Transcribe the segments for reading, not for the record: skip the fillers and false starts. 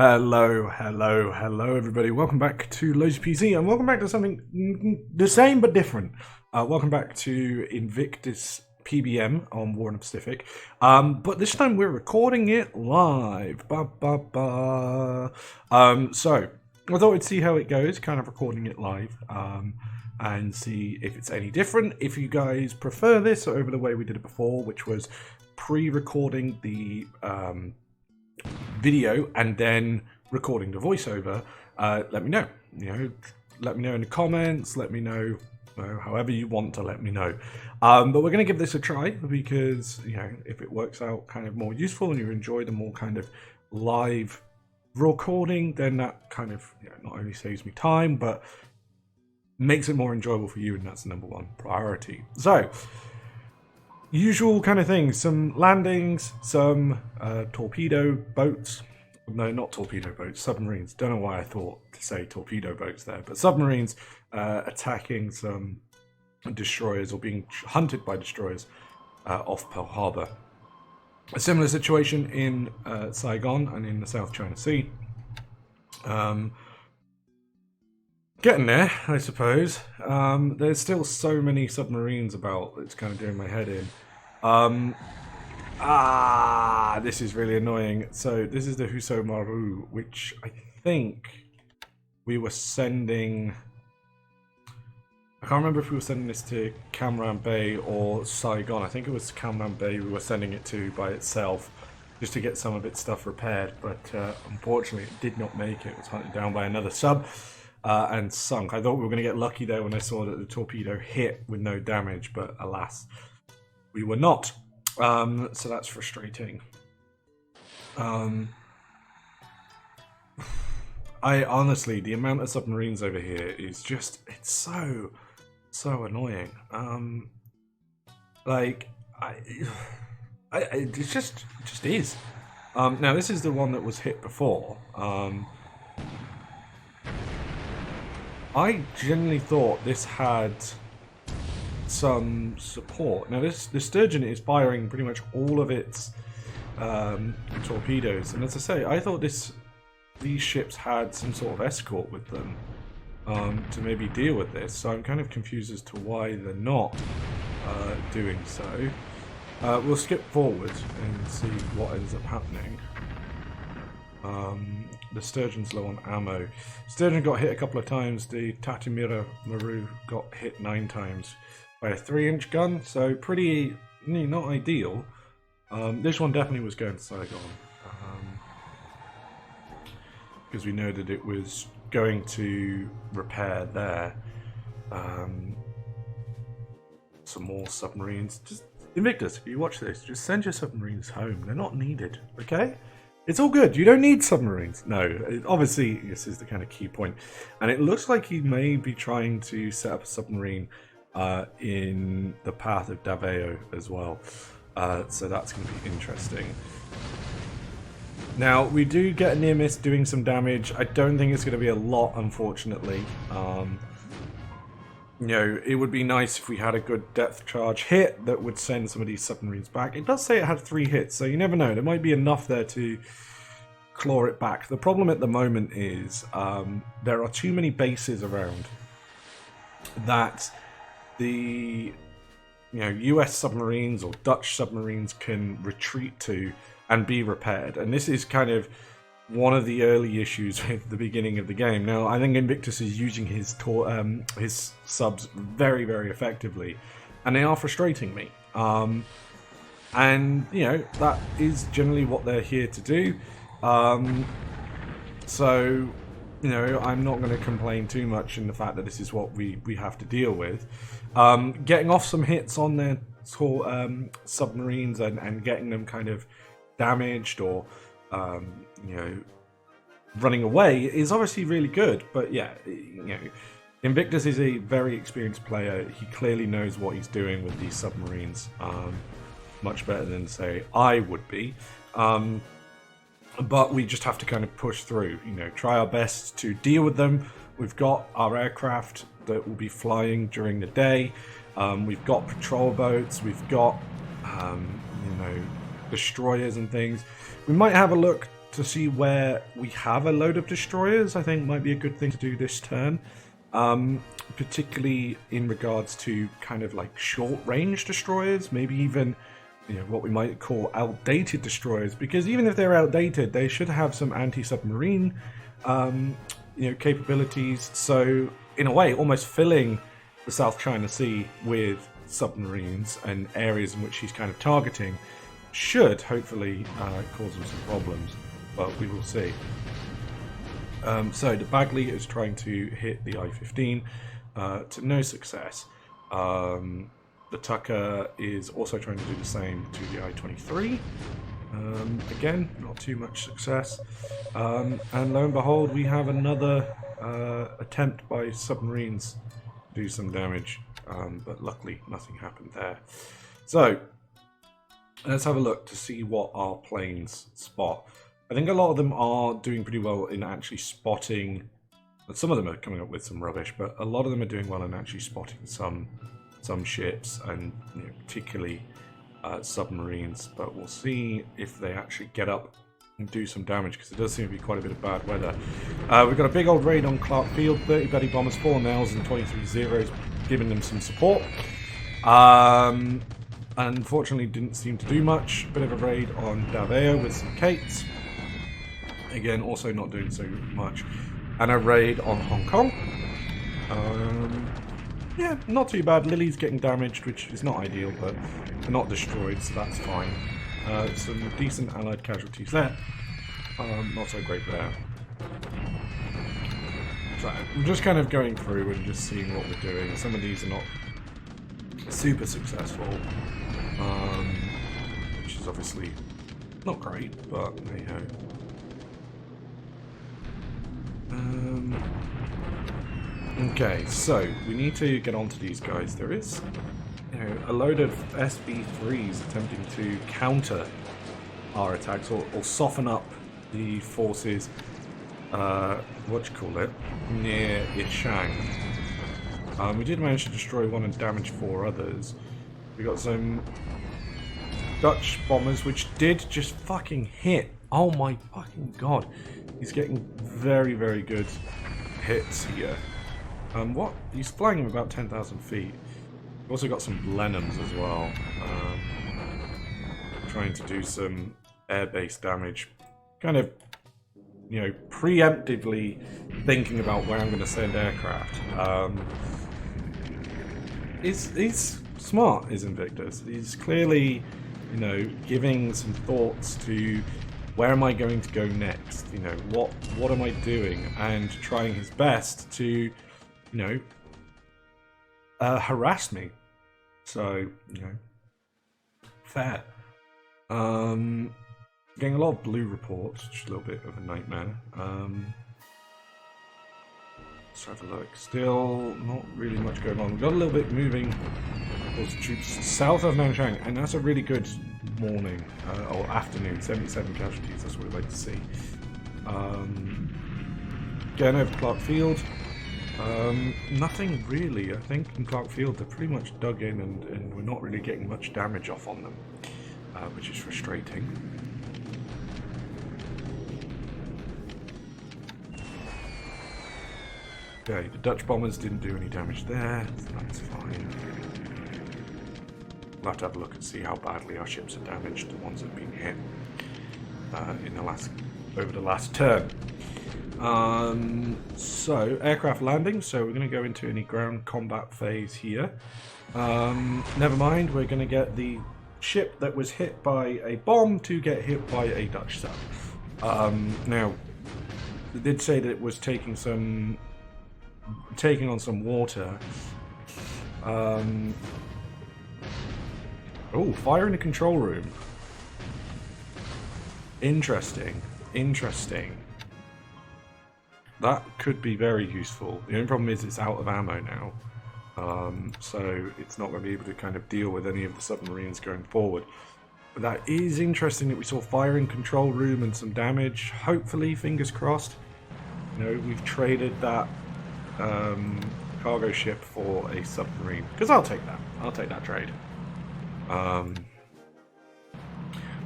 Hello, everybody. Welcome back to Loads PC, and welcome back to something the same but different. Welcome back to Invictus PBM on War in the Pacific. But this time we're recording it live. So I thought we'd see how it goes, kind of recording it live, and see if it's any different. If you guys prefer this over the way we did it before, which was pre-recording the video and then recording the voiceover, let me know. Let me know in the comments. Let me know however you want to let me know. But we're going to give this a try because if it works out kind of more useful and you enjoy the more kind of live recording, then that kind of not only saves me time but makes it more enjoyable for you, and that's the number one priority. So, usual kind of things, some landings, some torpedo boats. No, not torpedo boats, submarines. Don't know why I thought to say torpedo boats there, but submarines attacking some destroyers or being hunted by destroyers off Pearl Harbor. A similar situation in Saigon and in the South China Sea. Getting there, I suppose. There's still so many submarines about, it's kind of doing my head in. This is really annoying. So this is the Huso Maru, which I think we were sending... I can't remember if we were sending this to Cam Ranh Bay or Saigon. I think it was Cam Ranh Bay we were sending it to by itself, just to get some of its stuff repaired. But unfortunately it did not make it. It was hunted down by another sub. And sunk. I thought we were going to get lucky there when I saw that the torpedo hit with no damage, but alas, we were not. So that's frustrating. I honestly, the amount of submarines over here is just, it's so annoying. It just is. Now this is the one that was hit before. I genuinely thought this had some support. Now the Sturgeon is firing pretty much all of its torpedoes, and as I say, I thought these ships had some sort of escort with them to maybe deal with this, so I'm kind of confused as to why they're not doing so. We'll skip forward and see what ends up happening. The Sturgeon's low on ammo. Sturgeon got hit a couple of times. The Tatimira Maru got hit 9 times by a 3-inch gun, so pretty not ideal. This one definitely was going to Saigon, because we know that it was going to repair there. Some more submarines. Just Invictus, if you watch this, just send your submarines home. They're not needed, okay? It's all good. You don't need submarines. No, obviously, this is the kind of key point. And it looks like he may be trying to set up a submarine in the path of Davao as well. So that's going to be interesting. Now, we do get a near miss doing some damage. I don't think it's going to be a lot, unfortunately. It would be nice if we had a good depth charge hit that would send some of these submarines back. It does say it had 3 hits, so you never know. There might be enough there to claw it back. The problem at the moment is there are too many bases around that the US submarines or Dutch submarines can retreat to and be repaired. And this is kind of one of the early issues with the beginning of the game. Now, I think Invictus is using his subs very, very effectively, and they are frustrating me. And that is generally what they're here to do. So, I'm not going to complain too much in the fact that this is what we have to deal with. Getting off some hits on their submarines and getting them kind of damaged or running away is obviously really good, but Invictus is a very experienced player. He clearly knows what he's doing with these submarines, much better than, say, I would be. But we just have to kind of push through, try our best to deal with them. We've got our aircraft that will be flying during the day. We've got patrol boats. We've got, destroyers and things. We might have a look to see where we have a load of destroyers, I think might be a good thing to do this turn. Particularly in regards to kind of like short-range destroyers, maybe even what we might call outdated destroyers, because even if they're outdated, they should have some anti-submarine capabilities. So in a way, almost filling the South China Sea with submarines and areas in which he's kind of targeting should hopefully cause him some problems, but we will see. So the Bagley is trying to hit the I-15 to no success. The Tucker is also trying to do the same to the I-23. Again, not too much success. And lo and behold, we have another attempt by submarines to do some damage, but luckily nothing happened there. So let's have a look to see what our planes spot. I think a lot of them are doing pretty well in actually spotting. Some of them are coming up with some rubbish, but a lot of them are doing well in actually spotting some ships, and particularly submarines. But we'll see if they actually get up and do some damage, because it does seem to be quite a bit of bad weather. We've got a big old raid on Clark Field, 30 Betty bombers, 4 nails and 23 zeros, giving them some support. Unfortunately, didn't seem to do much. Bit of a raid on Davao with some Kates. Again, also not doing so much. And a raid on Hong Kong. Yeah, not too bad. Lily's getting damaged, which is not ideal, but they're not destroyed, so that's fine. Some decent allied casualties there. Not so great there. So I'm just kind of going through and just seeing what we're doing. Some of these are not super successful, which is obviously not great, but there you go. Okay, so we need to get onto these guys. There is a load of SB3s attempting to counter our attacks, or soften up the forces, near Yishang. We did manage to destroy one and damage 4 others. We got some Dutch bombers, which did just fucking hit. Oh my fucking god. He's getting very, very good hits here. What? He's flying him about 10,000 feet. We've also got some Blenheims as well. Trying to do some air-based damage. Kind of, preemptively thinking about where I'm going to send aircraft. He's smart, is Invictus. He's clearly, giving some thoughts to where am I going to go next? What am I doing? And trying his best to, harass me. So, fair. Getting a lot of blue reports, just a little bit of a nightmare. Let's have a look. Still not really much going on. We've got a little bit moving towards the troops south of Nanchang, and that's a really good morning, or afternoon. 77 casualties, that's what we'd like to see. Going over to Clark Field. Nothing really. I think in Clark Field they're pretty much dug in, and we're not really getting much damage off on them, which is frustrating. Okay, the Dutch bombers didn't do any damage there, so that's fine. We'll have to have a look and see how badly our ships are damaged, the ones that have been hit over the last turn. So, aircraft landing, so we're going to go into any ground combat phase here. Never mind, we're going to get the ship that was hit by a bomb to get hit by a Dutch sub. Now, they did say that it was taking on some water. Oh, fire in the control room. Interesting. That could be very useful. The only problem is it's out of ammo now. So it's not going to be able to kind of deal with any of the submarines going forward. But that is interesting that we saw fire in control room and some damage. Hopefully, fingers crossed. We've traded that cargo ship for a submarine, because I'll take that trade.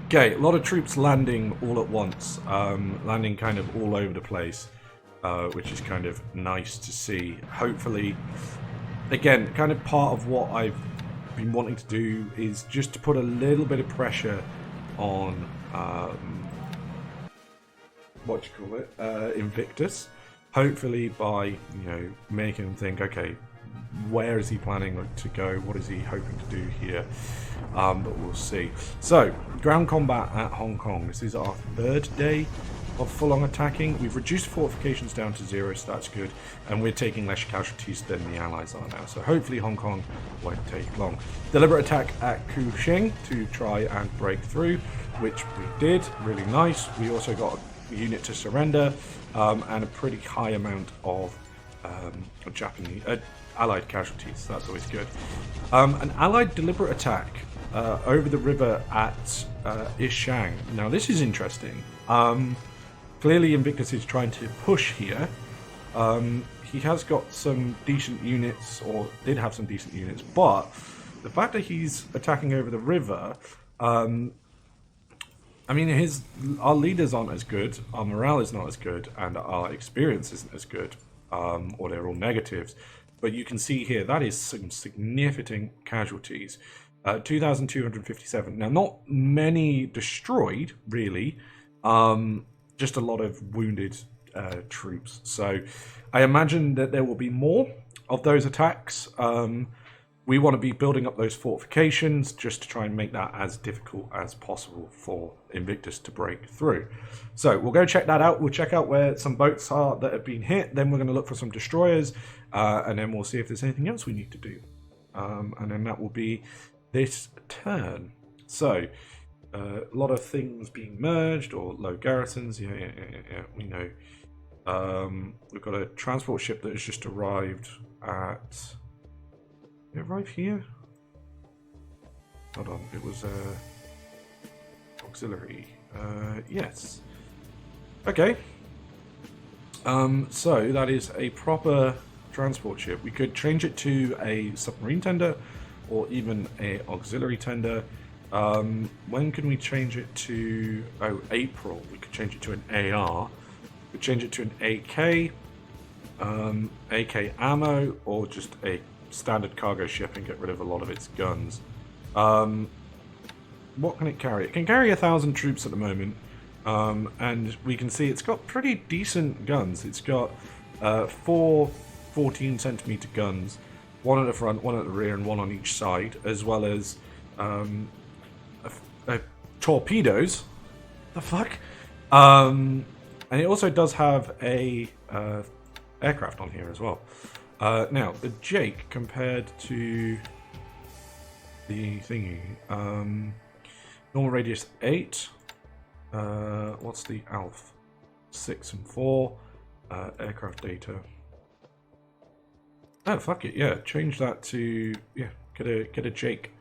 Okay, a lot of troops landing all at once, landing kind of all over the place, which is kind of nice to see. Hopefully, again, kind of part of what I've been wanting to do is just to put a little bit of pressure on, what do you call it, Invictus. Hopefully by, making them think, okay, where is he planning to go? What is he hoping to do here? But we'll see. So, ground combat at Hong Kong. This is our third day of full-on attacking. We've reduced fortifications down to 0, so that's good. And we're taking less casualties than the Allies are now. So hopefully Hong Kong won't take long. Deliberate attack at Kuching to try and break through, which we did. Really nice. We also got a unit to surrender and a pretty high amount of Japanese... Allied casualties, so that's always good. An Allied deliberate attack over the river at Ishang. Now this is interesting. Clearly Invictus is trying to push here. He has got some decent units, or did have some decent units, but the fact that he's attacking over the river, I mean, our leaders aren't as good, our morale is not as good, and our experience isn't as good, or they're all negatives. But you can see here, that is some significant casualties. 2,257. Now, not many destroyed, really. Just a lot of wounded troops. So, I imagine that there will be more of those attacks. We want to be building up those fortifications just to try and make that as difficult as possible for Invictus to break through. So we'll go check that out. We'll check out where some boats are that have been hit. Then we're going to look for some destroyers. And then we'll see if there's anything else we need to do. And then that will be this turn. So a lot of things being merged or low garrisons. Yeah, we know. We've got a transport ship that has just arrived at... Did it arrive here? Hold on, it was auxiliary. Yes. Okay. So that is a proper transport ship. We could change it to a submarine tender or even a auxiliary tender. When can we change it to... Oh, April. We could change it to an AR. We could change it to an AK. AK ammo, or just a standard cargo ship and get rid of a lot of its guns. What can it carry? It can carry 1,000 troops at the moment, and we can see it's got pretty decent guns. It's got 4 14-centimeter guns, one at the front, one at the rear, and one on each side, as well as torpedoes. The fuck? And it also does have a aircraft on here as well. Now, the Jake compared to the thingy, normal radius 8, what's the ALF? 6 and 4, aircraft data. Oh, fuck it, yeah, change that to, yeah, get a Jake.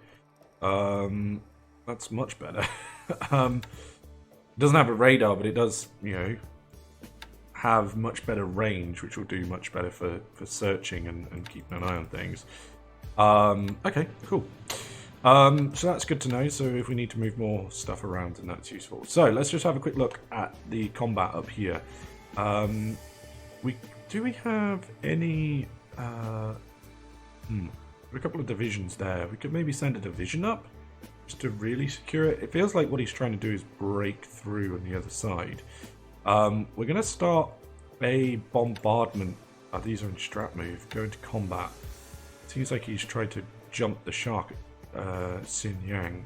That's much better. It doesn't have a radar, but it does, have much better range, which will do much better for searching and keeping an eye on things. Okay, cool. So that's good to know. So if we need to move more stuff around, then that's useful. So let's just have a quick look at the combat up here. Do we have any... a couple of divisions there. We could maybe send a division up just to really secure it. It feels like what he's trying to do is break through on the other side. We're going to start a bombardment. These are in strat move. Go into combat. Seems like he's tried to jump the shark at Xin Yang.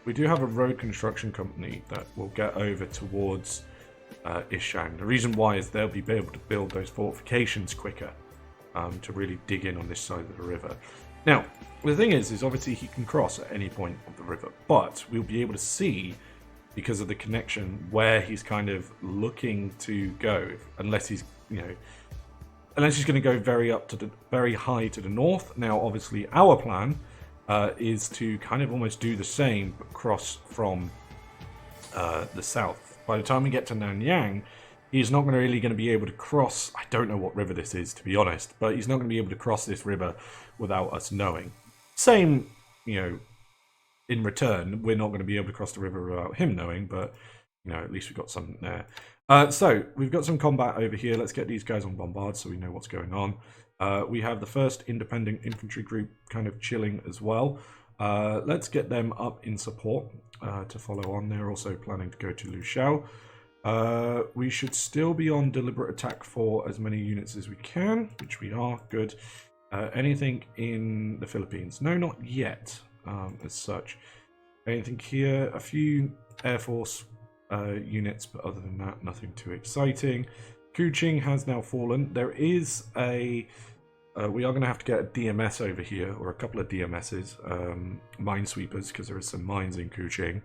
We do have a road construction company that will get over towards Ishang. The reason why is they'll be able to build those fortifications quicker to really dig in on this side of the river. Now, the thing is obviously he can cross at any point of the river, but we'll be able to see, because of the connection, where he's kind of looking to go, unless he's, unless he's going to go very high to the north. Now, obviously, our plan is to kind of almost do the same, but cross from the south. By the time we get to Nanyang, he's not really going to be able to cross. I don't know what river this is, to be honest, but he's not going to be able to cross this river without us knowing. Same, in return, we're not going to be able to cross the river without him knowing, but, you know, at least we've got something there. So, we've got some combat over here. Let's get these guys on bombard so we know what's going on. We have the 1st Independent Infantry Group kind of chilling as well. Let's get them up in support to follow on. They're also planning to go to Lushao. We should still be on deliberate attack for as many units as we can, which we are. Good. Anything in the Philippines? No, not yet, as such. Anything here? A few Air Force units, but other than that, nothing too exciting. Kuching has now fallen. There is a... we are going to have to get a DMS over here, or a couple of DMSs, minesweepers, because there is some mines in Kuching.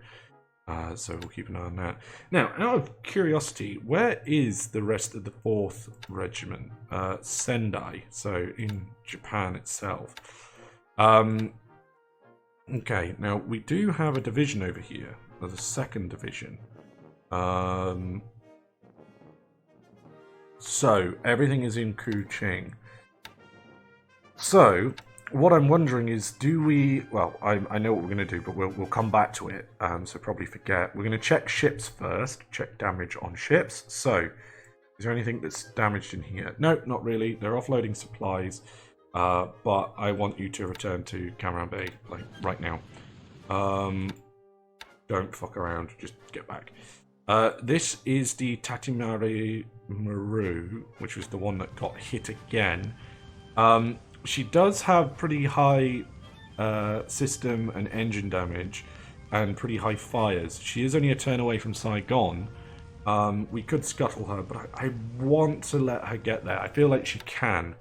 So we'll keep an eye on that. Now, out of curiosity, where is the rest of the 4th Regiment? Sendai, so in Japan itself. Okay, now we do have a division over here. There's a 2nd division. So, everything is in Kuching. So, what I'm wondering is, do we... Well, I know what we're going to do, but we'll come back to it, so probably forget. We're going to check ships first, check damage on ships. So, is there anything that's damaged in here? No, not really. They're offloading supplies, but I want you to return to Camaran Bay, like, right now. Don't fuck around, just get back. This is the Tatimari Maru, which was the one that got hit again. She does have pretty high system and engine damage and pretty high fires. She is only a turn away from Saigon. We could scuttle her, but I want to let her get there. I feel like she can.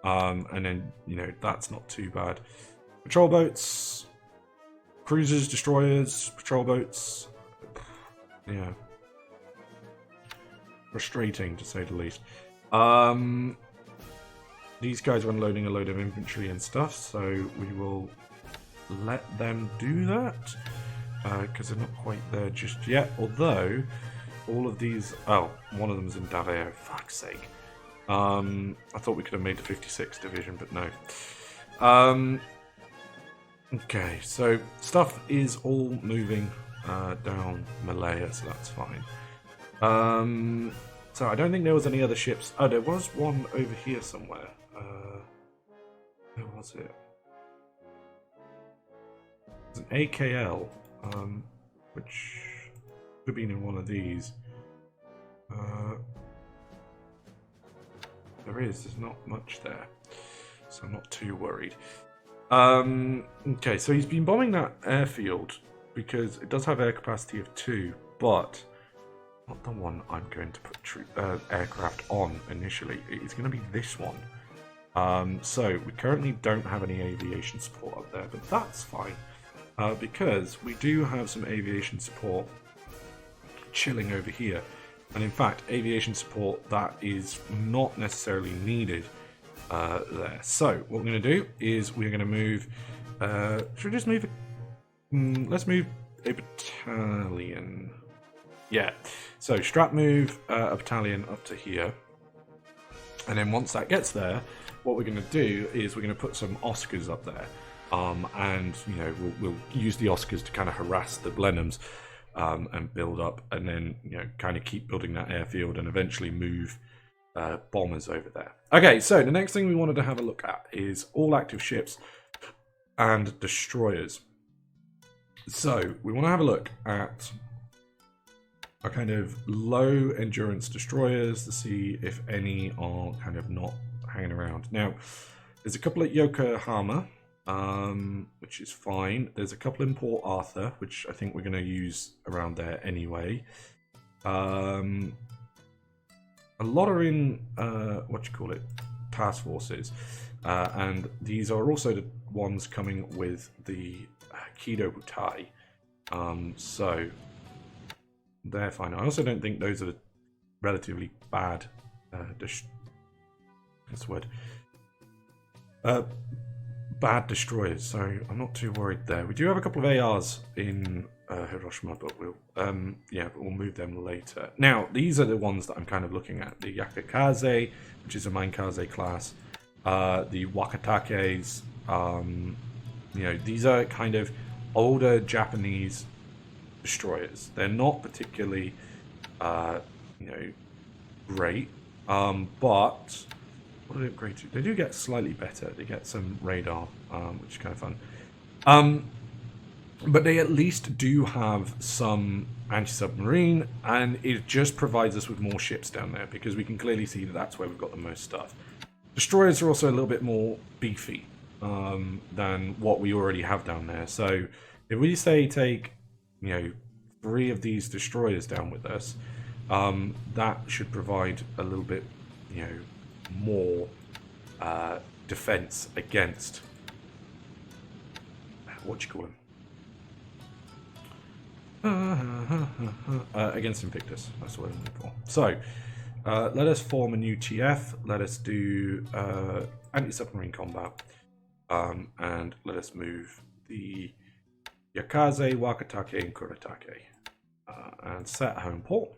And then, you know, that's not too bad. Patrol boats, cruisers, destroyers, patrol boats. Yeah. Frustrating, to say the least. These guys are unloading a load of infantry and stuff, so we will let them do that. Because they're not quite there just yet. Although, all of these... Oh, one of them's in Davao, fuck's sake. I thought we could have made the 56th division, but no. Okay, so stuff is all moving down Malaya, so that's fine. So I don't think there was any other ships. Oh, there was one over here somewhere. Where was it? It's an AKL, which could have been in one of these. There's not much there, so I'm not too worried. Okay, so he's been bombing that airfield because it does have air capacity of 2, but not the one I'm going to put aircraft on initially. It's going to be this one. So we currently don't have any aviation support up there, but that's fine because we do have some aviation support chilling over here. And in fact, aviation support that is not necessarily needed there. So what we're going to do is we're going to move. Should we just move? Let's move a battalion. Yeah. So strap move a battalion up to here, and then once that gets there, what we're going to do is we're going to put some Oscars up there, and you know we'll use the Oscars to kind of harass the Blenheims. And build up, and then kind of keep building that airfield, and eventually move bombers over there. Okay, so the next thing we wanted to have a look at is all active ships and destroyers. So we want to have a look at our kind of low endurance destroyers to see if any are kind of not hanging around. Now, there's a couple at Yokohama. Which is fine. There's a couple in Port Arthur, which I think we're going to use around there anyway. A lot are in, task forces. And these are also the ones coming with the Kido Butai. So, they're fine. I also don't think those are relatively bad, bad destroyers, so I'm not too worried there. We do have a couple of ARs in Hiroshima, but we'll move them later. Now, these are the ones that I'm kind of looking at. The Yakakaze, which is a Mainkaze class, the Wakatakes, these are kind of older Japanese destroyers. They're not particularly, you know, great, but what do they upgrade to? They do get slightly better. They get some radar, which is kind of fun. But they at least do have some anti-submarine, and it just provides us with more ships down there, because we can clearly see that that's where we've got the most stuff. Destroyers are also a little bit more beefy than what we already have down there. So if we say take, you know, 3 of these destroyers down with us, that should provide a little bit, you know, more defense against, what you call him? Against Invictus. That's what I'm looking for. So, let us form a new TF. Let us do anti-submarine combat. And let us move the Yakaze, Wakatake, and Kuratake. And set home port.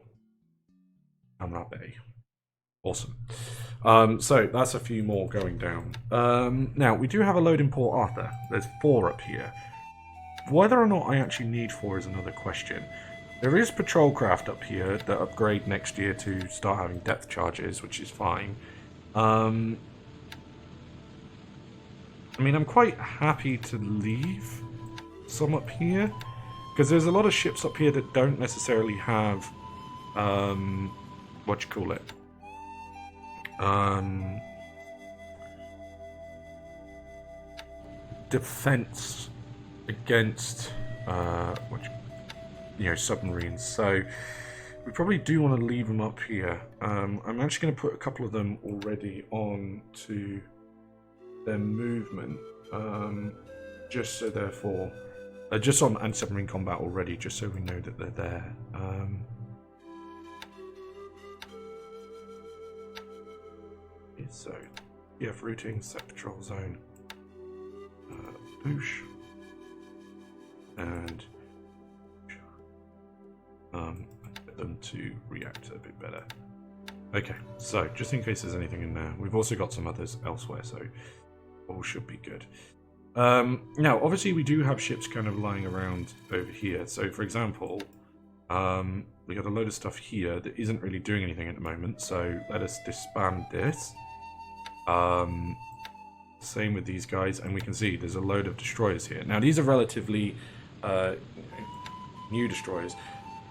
Hamra Bay. Awesome. So, that's a few more going down. Now, we do have a load in Port Arthur. There's 4 up here. Whether or not I actually need 4 is another question. There is patrol craft up here that upgrade next year to start having depth charges, which is fine. I mean, I'm quite happy to leave some up here, because there's a lot of ships up here that don't necessarily have, what you call it? Defense against you know, submarines, so we probably do want to leave them up here. I'm actually going to put a couple of them already on to their movement, just so therefore just on anti-submarine combat already, just so we know that they're there. So EF routing, set patrol zone, boosh. And get them to react a bit better. Okay, so just in case there's anything in there, we've also got some others elsewhere, so all should be good. Now, obviously, we do have ships kind of lying around over here. So, for example, we got a load of stuff here that isn't really doing anything at the moment. So let us disband this. Same with these guys, and we can see there's a load of destroyers here. Now, these are relatively new destroyers.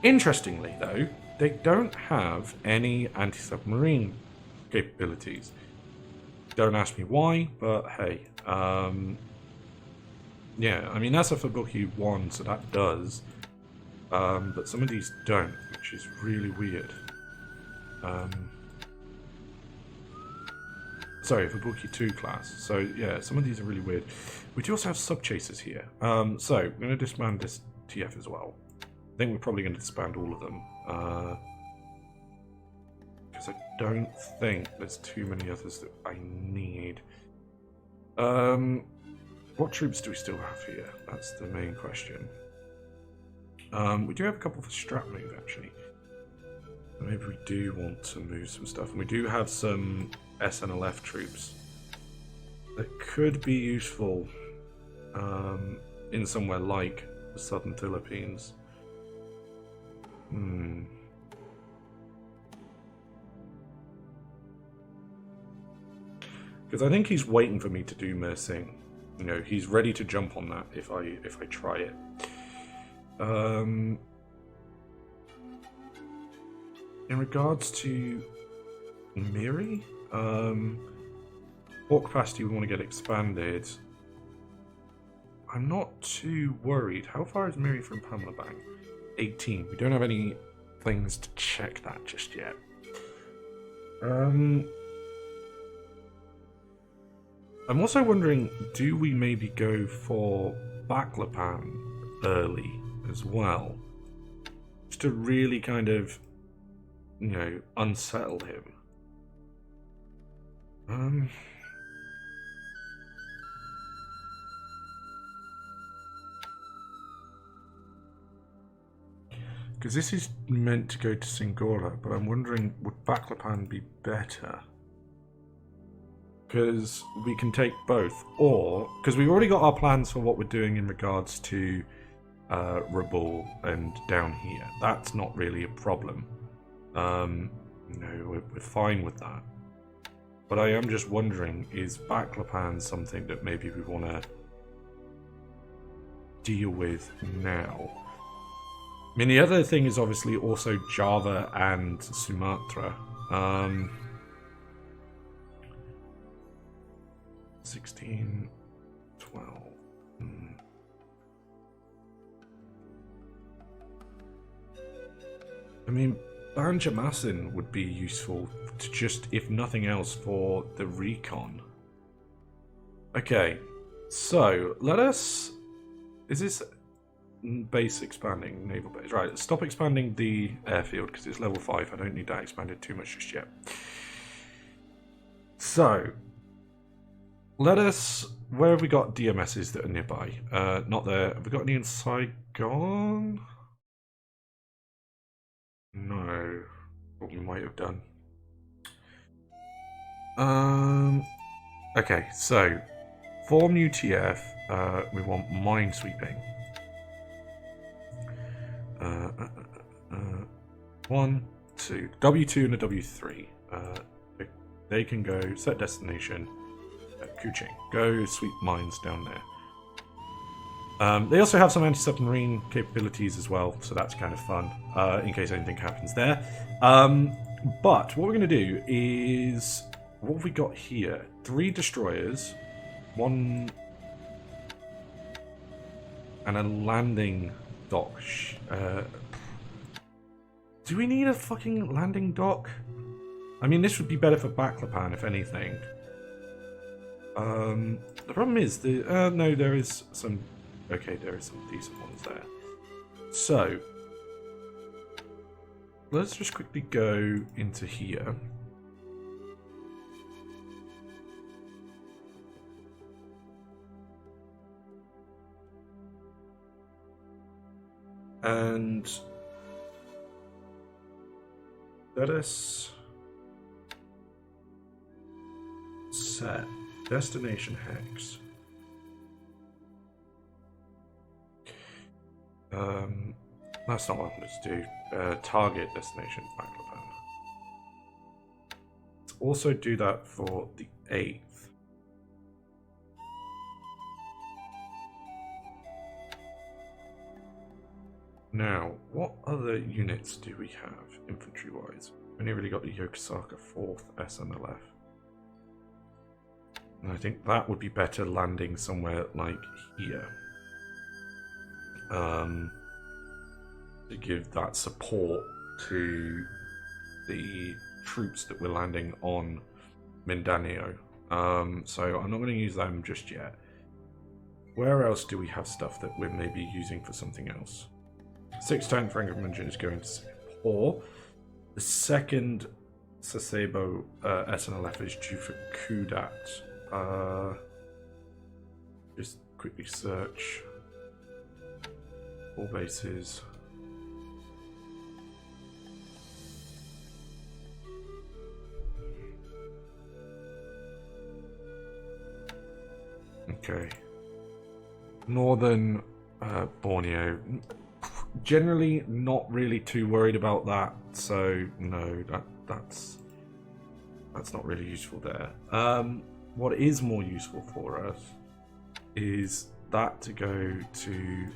Interestingly, though, they don't have any anti-submarine capabilities. Don't ask me why, but hey. Yeah, I mean, that's a Fubuki 1, so that does. But some of these don't, which is really weird. Sorry, Fubuki 2 class. So, yeah, some of these are really weird. We do also have sub-chasers here. So, we're going to disband this TF as well. I think we're probably going to disband all of them. Because I don't think there's too many others that I need. What troops do we still have here? That's the main question. We do have a couple for strap move, actually. Maybe we do want to move some stuff. And we do have some SNLF troops that could be useful in somewhere like the southern Philippines. Because I think he's waiting for me to do Mersing. You know, he's ready to jump on that if I try it. In regards to Miri, port capacity we want to get expanded. I'm not too worried. How far is Miri from Pamela Bank? 18. We don't have any things to check that just yet. I'm also wondering, do we maybe go for Baklapan early as well? Just to really kind of, you know, unsettle him. Because this is meant to go to Singora, but I'm wondering, would Baklapan be better? because we can take both, or because we've already got our plans for what we're doing in regards to Rabul and down here. That's not really a problem. No, we're fine with that. But I am just wondering, is Baklapan something that maybe we want to deal with now? I mean, the other thing is obviously also Java and Sumatra. 16, 12. I mean, Banjarmasin would be useful to just, if nothing else, for the recon. Okay, so let us... Is this base expanding? Naval base. Right, stop expanding the airfield because it's level 5. I don't need that expanded too much just yet. So, let us... Where have we got DMSs that are nearby? Not there. Have we got any in Saigon? No. What we might have done. Okay, so form UTF. We want minesweeping. 1, 2, W2 and a W3. They can go set destination. Kuching. Go sweep mines down there. They also have some anti-submarine capabilities as well, so that's kind of fun, in case anything happens there. But what we're going to do is... What have we got here? 3 destroyers, 1... and a landing dock. Do we need a fucking landing dock? I mean, this would be better for Baklapan, if anything. The problem is, no, there is some... Okay, there is some decent ones there. So, let's just quickly go into here. And let us set destination hex. That's not what I'm going to do. Target destination Baklapan. Let's also do that for the 8th. Now, what other units do we have infantry-wise? We only really got the Yokosuka 4th SNLF. And I think that would be better landing somewhere like here. To give that support to the troops that we're landing on Mindanao. So I'm not going to use them just yet. Where else do we have stuff that we're maybe using for something else? 6-10 Franklin engine is going to Singapore. The 2nd Sasebo SNLF is due for Kudat. Just quickly search all bases. Okay. Northern Borneo. Generally not really too worried about that, so no, that's not really useful there. What is more useful for us is that to go to...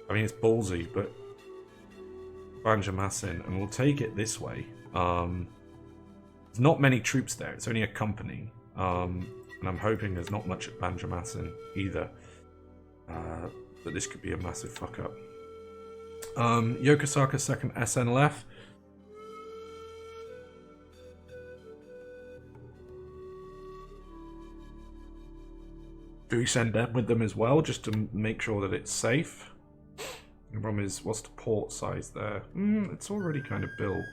I mean, it's ballsy, but Banjarmasin, and we'll take it this way. There's not many troops there, it's only a company. And I'm hoping there's not much at Banjarmasin either. But this could be a massive fuck up. Yokosuka 2nd SNLF. Do we send them with them as well, just to make sure that it's safe? The problem is, what's the port size there? It's already kind of built.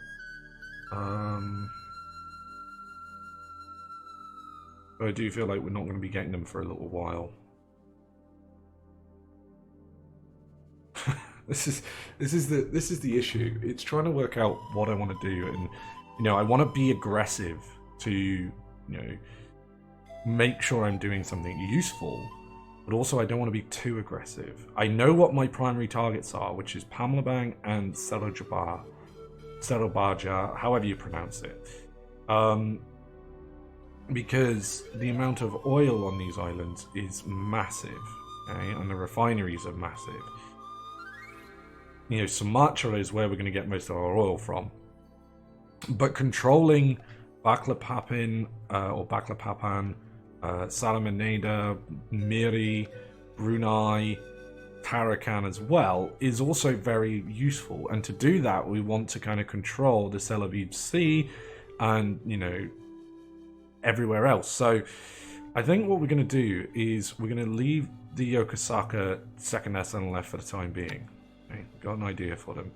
But I do feel like we're not going to be getting them for a little while. This is the issue. It's trying to work out what I want to do, and you know, I want to be aggressive to you know, make sure I'm doing something useful, but also I don't want to be too aggressive. I know what my primary targets are, which is Pamlabang and Serobaja, however you pronounce it. Because the amount of oil on these islands is massive, okay? And the refineries are massive. You know, Sumatra is where we're going to get most of our oil from. But controlling Baklapapin or Baklapapan, Salamanada, Miri, Brunei, Tarakan as well is also very useful. And to do that, we want to kind of control the Celebib Sea and, you know, everywhere else. So I think what we're going to do is we're going to leave the Yokosuka second SNLF for the time being. Okay, got an idea for them.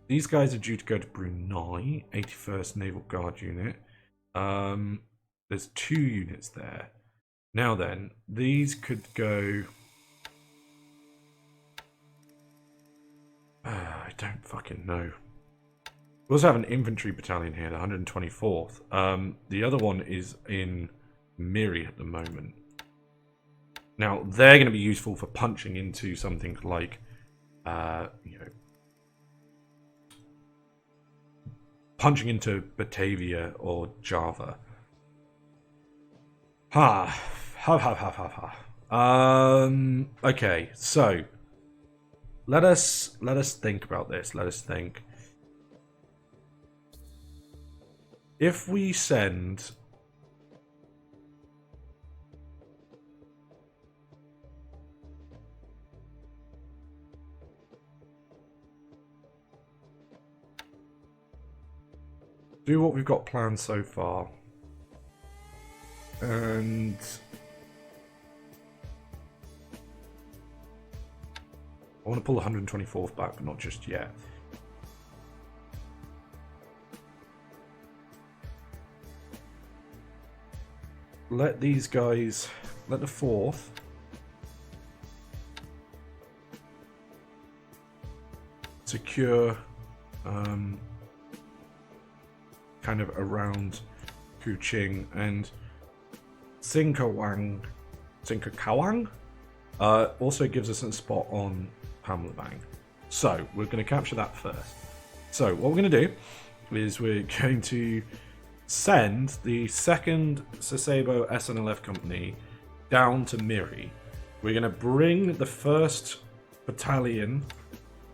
These guys are due to go to Brunei, 81st Naval Guard Unit. There's 2 units there. Now then, these could go... I don't fucking know. We also have an infantry battalion here, the 124th. The other one is in Miri at the moment. Now, they're going to be useful for punching into something like, you know, punching into Batavia or Java. Okay, so let us think about this. Let us think. If we send do what we've got planned so far, and I want to pull the 124th back, but not just yet. Let these guys, let the 4th secure kind of around Kuching, and Sinkawang also gives us a spot on Pamlabang. So we're going to capture that first. So what we're going to do is we're going to send the 2nd Sasebo SNLF company down to Miri. We're going to bring the 1st battalion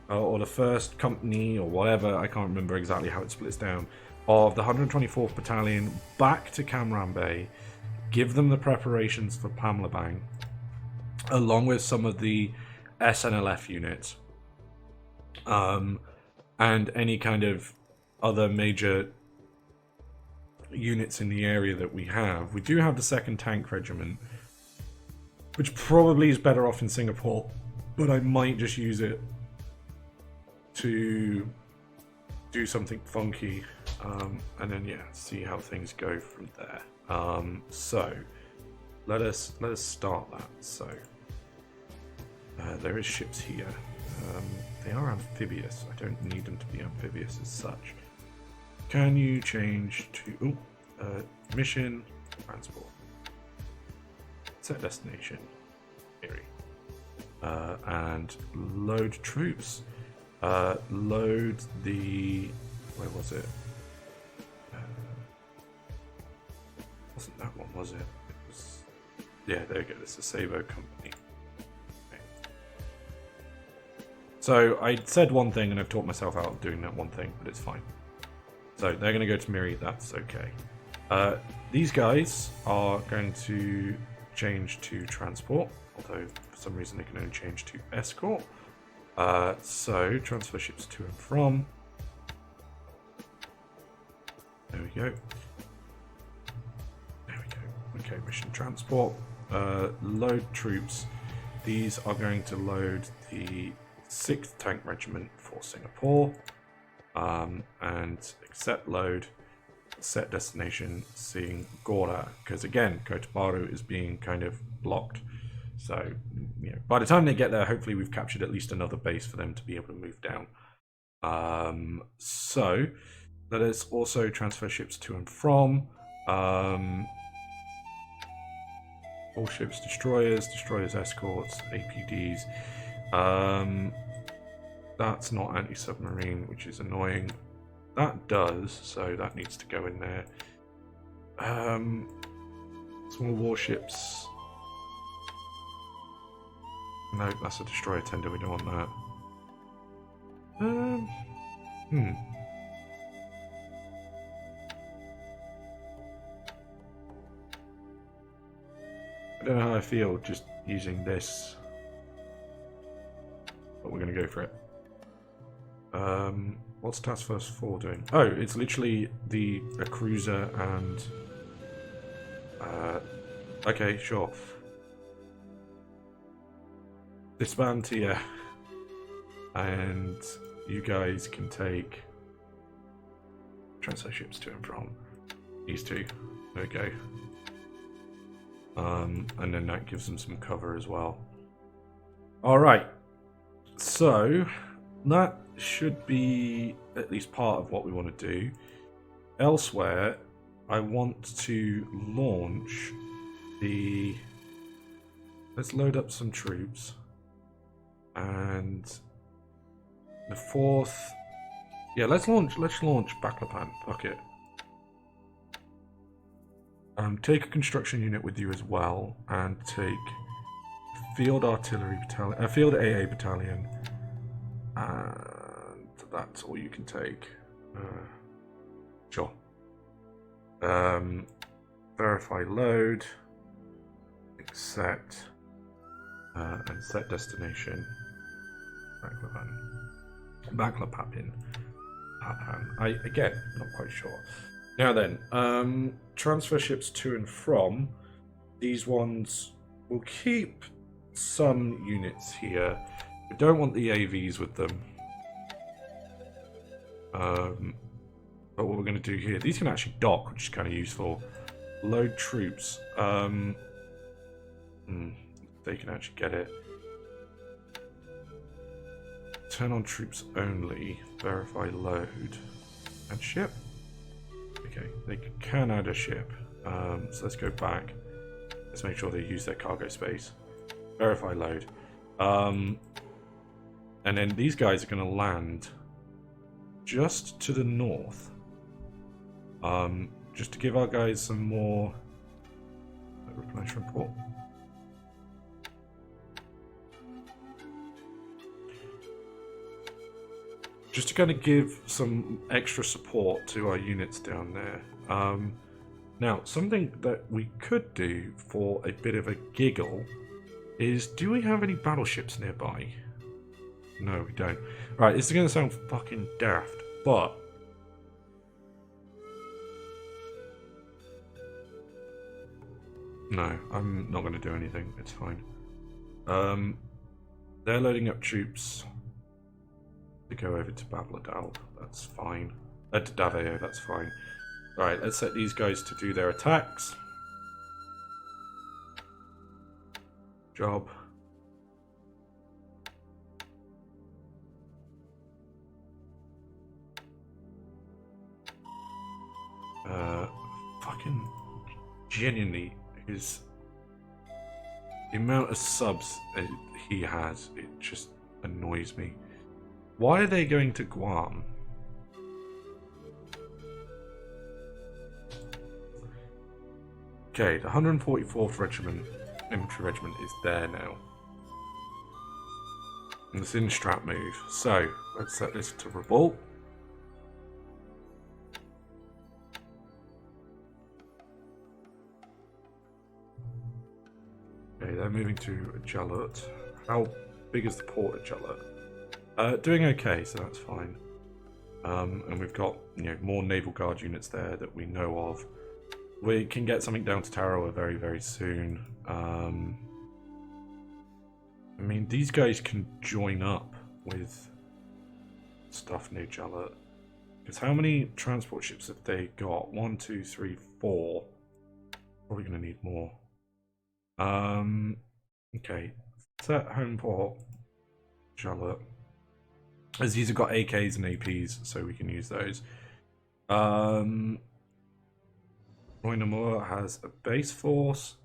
or the 1st company or whatever, I can't remember exactly how it splits down, of the 124th Battalion back to Cam Bay, give them the preparations for Pamlabang, along with some of the SNLF units, and any kind of other major units in the area that we have. We do have the 2nd Tank Regiment, which probably is better off in Singapore, but I might just use it to do something funky, and then yeah, see how things go from there. So let us start that. So there is ships here. They are amphibious. I don't need them to be amphibious as such. Can you change to mission transport? Set destination, Miri, and load troops. Load the, where was it? Wasn't that one, was it? It was, yeah, there we go. It's the Savo company. Okay. So I said one thing and I've taught myself out of doing that one thing, but it's fine. So they're going to go to Miri. That's okay. These guys are going to change to transport, although for some reason they can only change to escort. So transfer ships to and from. There we go. There we go. Okay, mission transport. Load troops. These are going to load the 6th Tank Regiment for Singapore. And accept load. Set destination, seeing Gora. Because again, Kota Baru is being kind of blocked. So, you know, by the time they get there, hopefully we've captured at least another base for them to be able to move down. So, let us also transfer ships to and from. All ships, destroyers, escorts, APDs. That's not anti-submarine, which is annoying. That does, so that needs to go in there. Small warships. No, that's a destroyer tender, we don't want that. I don't know how I feel just using this, but we're going to go for it. What's Task Force 4 doing? Oh, it's literally a cruiser and... okay, sure. Disband here. And you guys can take transfer ships to and from. These two. There we go. And then that gives them some cover as well. Alright. So, that should be at least part of what we want to do. Elsewhere, I want to launch the... Let's load up some troops. And the fourth... Yeah, let's launch Baklapan. Fuck it. Take a construction unit with you as well, and take field artillery battalion, field AA battalion, and that's all you can take. Sure. Verify load, accept, and set destination. Baklapapin. Again, not quite sure. Now then, transfer ships to and from. These ones will keep some units here. We don't want the AVs with them. But what we're going to do here, these can actually dock, which is kind of useful. Load troops. They can actually get it. Turn on troops only. Verify load. And ship. Okay, they can add a ship. So let's go back. Let's make sure they use their cargo space. Verify load. And then these guys are going to land just to the north. Just to give our guys some more... Replenish report. Just to kind of give some extra support to our units down there. Now, something that we could do for a bit of a giggle is, do we have any battleships nearby? No, we don't. Right, this is going to sound fucking daft, but... No, I'm not going to do anything. It's fine. They're loading up troops to go over to Babladal. That's fine. To Daveo, that's fine. Alright, let's set these guys to do their attacks. Job. Fucking genuinely, the amount of subs he has, it just annoys me. Why are they going to Guam? Okay, the 144th Regiment, Infantry Regiment is there now. And it's in strat move. So, let's set this to revolt. Okay, they're moving to Jalut. How big is the port at Jalut? Doing okay, so that's fine. And we've got, more Naval Guard units there that we know of. We can get something down to Tarawa very, very soon. I mean, these guys can join up with stuff near Jalut. Because how many transport ships have they got? 1, 2, 3, 4. Probably going to need more. Okay. Set home port. Jalut. As these have got AKs and APs, so we can use those. Roy Nomura has a base force.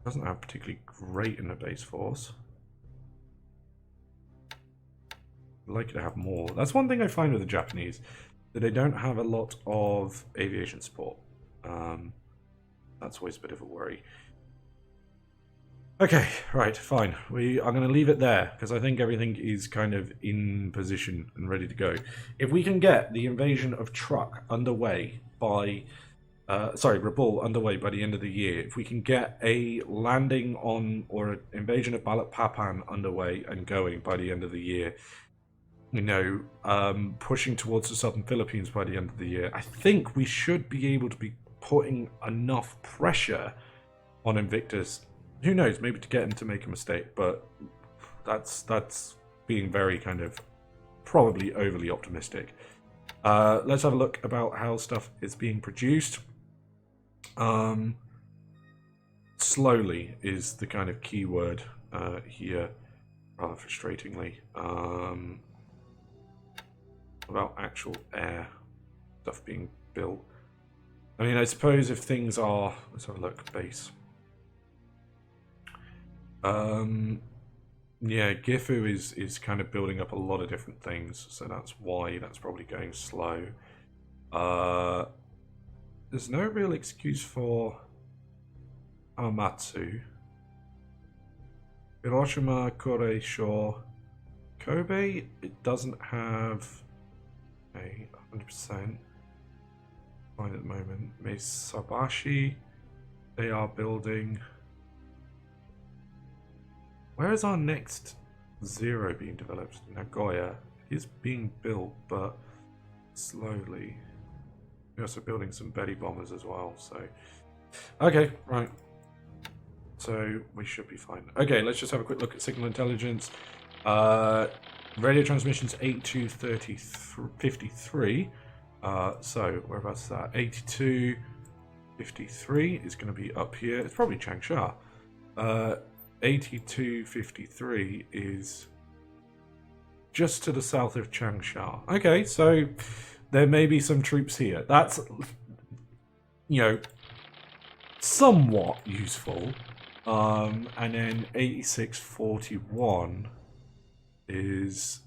Doesn't have particularly great in a base force. I'd like to have more. That's one thing I find with the Japanese, that they don't have a lot of aviation support. That's always a bit of a worry. Okay, right, fine. We are going to leave it there, because I think everything is kind of in position and ready to go. If we can get the invasion of Truk underway by... Rabaul underway by the end of the year, if we can get a landing on, or an invasion of Balikpapan underway and going by the end of the year, you know, pushing towards the southern Philippines by the end of the year, I think we should be able to be putting enough pressure on Invictus. Who knows, maybe to get him to make a mistake, but that's being very kind of probably overly optimistic. Let's have a look about how stuff is being produced. Slowly is the kind of key word here, rather frustratingly. About actual air stuff being built. I mean, I suppose if things are... Let's have a look. Base. Yeah, Gifu is kind of building up a lot of different things, so that's why that's probably going slow. There's no real excuse for Amatsu. Hiroshima, Kore, Shore, Kobe, it doesn't have a 100% fine at the moment. Misabashi, they are building. Where is our next zero being developed? Nagoya. It is being built, but slowly. We're also building some Betty bombers as well, so... Okay, right. So, we should be fine. Okay, let's just have a quick look at signal intelligence. Radio transmissions 8253. So, whereabouts is that? 8253 is going to be up here. It's probably Changsha. 8253 is just to the south of Changsha. Okay, so there may be some troops here. That's, you know, somewhat useful. And then 8641 is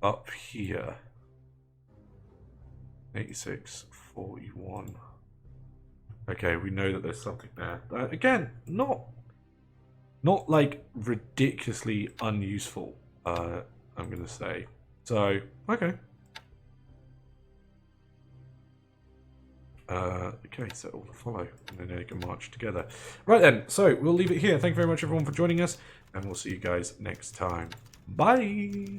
up here. 8641. Okay, we know that there's something there. Again, not like ridiculously unuseful, I'm going to say. So, okay. Okay, so all to follow, and then they can march together. Right then, so we'll leave it here. Thank you very much everyone for joining us, and we'll see you guys next time. Bye!